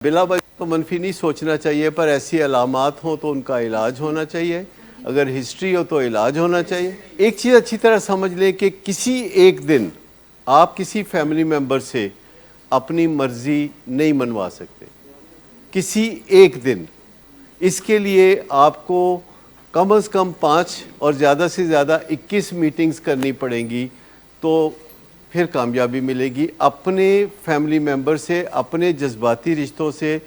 بلا وجہ تو منفی نہیں سوچنا چاہیے، پر ایسی علامات ہوں تو ان کا علاج ہونا چاہیے، اگر ہسٹری ہو تو علاج ہونا چاہیے۔ ایک چیز اچھی طرح سمجھ لیں کہ کسی ایک دن آپ کسی فیملی ممبر سے اپنی مرضی نہیں منوا سکتے، کسی ایک دن۔ اس کے لیے آپ کو کم از کم 5 اور زیادہ سے زیادہ 21 میٹنگز کرنی پڑیں گی، تو پھر کامیابی ملے گی۔ اپنے فیملی ممبر سے، اپنے جذباتی رشتوں سے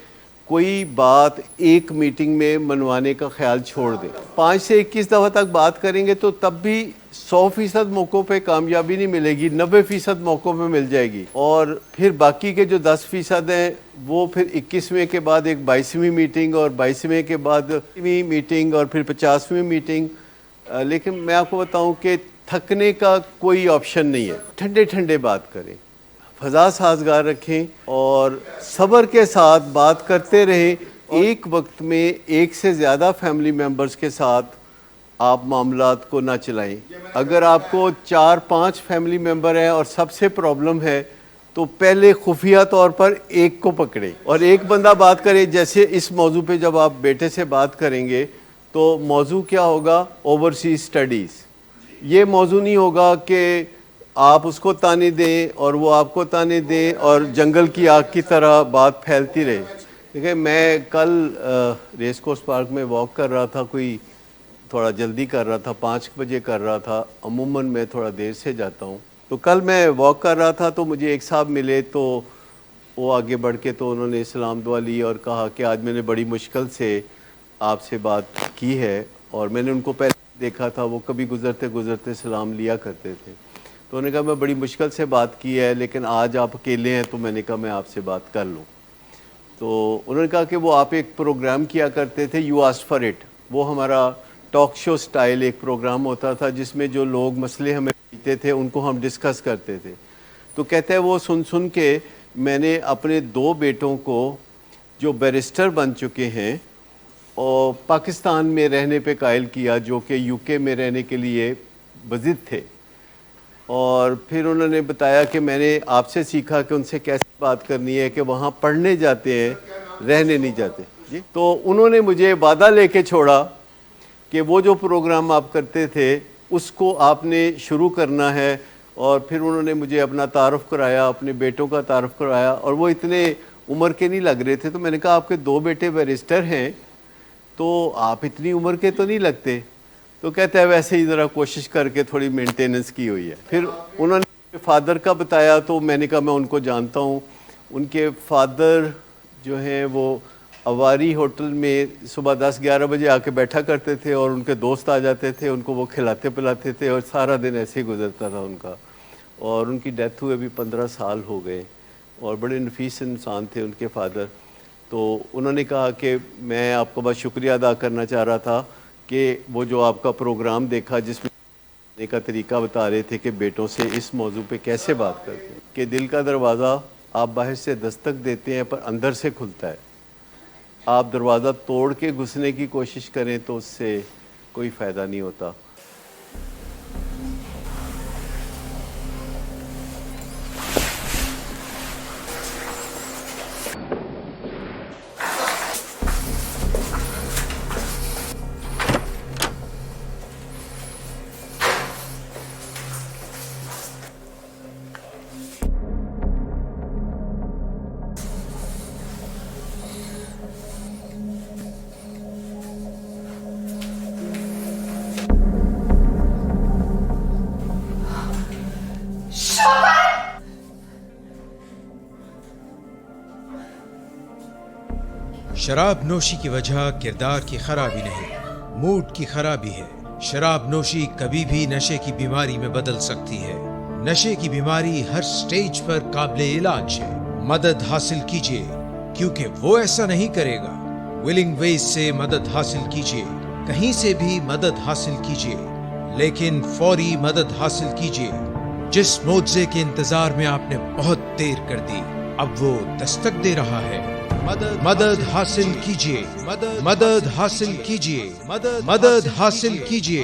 کوئی بات ایک میٹنگ میں منوانے کا خیال چھوڑ دیں۔ 5 سے 21 دفعہ تک بات کریں گے تو تب بھی 100% موقعوں پہ کامیابی نہیں ملے گی، 90% موقعوں پہ مل جائے گی، اور پھر باقی کے جو 10% ہیں وہ پھر 21ویں کے بعد ایک 22ویں میٹنگ، اور 22ویں کے بعد 20ویں میٹنگ، اور پھر 50ویں میٹنگ۔ لیکن میں آپ کو بتاؤں کہ تھکنے کا کوئی آپشن نہیں ہے۔ ٹھنڈے ٹھنڈے بات کریں، فضا سازگار رکھیں اور صبر کے ساتھ بات کرتے رہیں۔ ایک وقت میں ایک سے زیادہ فیملی ممبرز کے ساتھ آپ معاملات کو نہ چلائیں۔ اگر آپ کو 4-5 فیملی ممبر ہیں اور سب سے پرابلم ہے تو پہلے خفیہ طور پر ایک کو پکڑیں اور ایک بندہ بات کرے۔ جیسے اس موضوع پہ جب آپ بیٹے سے بات کریں گے تو موضوع کیا ہوگا؟ Overseas studies. یہ موضوع نہیں ہوگا کہ آپ اس کو تانے دیں اور وہ آپ کو تانے دیں اور جنگل کی آگ کی طرح بات پھیلتی رہے۔ دیکھیں، میں کل ریس کورس پارک میں واک کر رہا تھا، کوئی تھوڑا جلدی کر رہا تھا، 5 بجے کر رہا تھا، عموماً میں تھوڑا دیر سے جاتا ہوں۔ تو کل میں واک کر رہا تھا تو مجھے ایک صاحب ملے، تو وہ آگے بڑھ کے تو انہوں نے سلام دعا لی اور کہا کہ آج میں نے بڑی مشکل سے آپ سے بات کی ہے، اور میں نے ان کو پہلے دیکھا تھا، وہ کبھی گزرتے گزرتے سلام لیا کرتے تھے۔ تو انہوں نے کہا میں بڑی مشکل سے بات کی ہے، لیکن آج آپ اکیلے ہیں تو میں نے کہا میں آپ سے بات کر لوں۔ تو انہوں نے کہا کہ وہ آپ ایک پروگرام کیا کرتے تھے، یو آسک فار اٹ۔ وہ ہمارا ٹاک شو سٹائل ایک پروگرام ہوتا تھا جس میں جو لوگ مسئلے ہمیں پوچھتے تھے ان کو ہم ڈسکس کرتے تھے۔ تو کہتے ہیں وہ سن کے میں نے اپنے 2 بیٹوں کو جو بیرسٹر بن چکے ہیں اور پاکستان میں رہنے پہ قائل کیا، جو کہ یو کے میں رہنے کے لیے بضد تھے، اور پھر انہوں نے بتایا کہ میں نے آپ سے سیکھا کہ ان سے کیسے بات کرنی ہے، کہ وہاں پڑھنے جاتے ہیں، رہنے نہیں جاتے۔ جی، تو انہوں نے مجھے وعدہ لے کے چھوڑا کہ وہ جو پروگرام آپ کرتے تھے اس کو آپ نے شروع کرنا ہے، اور پھر انہوں نے مجھے اپنا تعارف کرایا، اپنے بیٹوں کا تعارف کرایا، اور وہ اتنے عمر کے نہیں لگ رہے تھے۔ تو میں نے کہا آپ کے 2 بیٹے بیرسٹر ہیں تو آپ اتنی عمر کے تو نہیں لگتے۔ تو کہتے ہیں ویسے ہی ذرا کوشش کر کے تھوڑی مینٹیننس کی ہوئی ہے۔ پھر انہوں نے فادر کا بتایا تو میں نے کہا میں ان کو جانتا ہوں۔ ان کے فادر جو ہیں وہ اواری ہوٹل میں صبح 10-11 بجے آ کے بیٹھا کرتے تھے، اور ان کے دوست آ جاتے تھے، ان کو وہ کھلاتے پلاتے تھے، اور سارا دن ایسے ہی گزرتا تھا ان کا۔ اور ان کی ڈیتھ ہوئے بھی 15 سال ہو گئے، اور بڑے نفیس انسان تھے ان کے فادر۔ تو انہوں نے کہا کہ میں آپ کا بس شکریہ ادا کرنا چاہ رہا تھا کہ وہ جو آپ کا پروگرام دیکھا جس میں کا طریقہ بتا رہے تھے کہ بیٹوں سے اس موضوع پہ کیسے بات کرتے ہیں، کہ دل کا دروازہ آپ باہر سے دستک دیتے ہیں پر اندر سے کھلتا ہے۔ آپ دروازہ توڑ کے گھسنے کی کوشش کریں تو اس سے کوئی فائدہ نہیں ہوتا۔ شراب نوشی کی وجہ کردار کی خرابی نہیں، موڈ کی خرابی ہے۔ شراب نوشی کبھی بھی نشے کی بیماری میں بدل سکتی ہے۔ نشے کی بیماری ہر سٹیج پر قابل علاج ہے۔ مدد حاصل کیجیے، کیونکہ وہ ایسا نہیں کرے گا۔ ولنگ ویز سے مدد حاصل کیجیے، کہیں سے بھی مدد حاصل کیجیے، لیکن فوری مدد حاصل کیجیے۔ جس معجزے کے انتظار میں آپ نے بہت دیر کر دی، اب وہ دستک دے رہا ہے۔ مدد حاصل کیجیے، مدد حاصل کیجیے، مدد حاصل کیجیے۔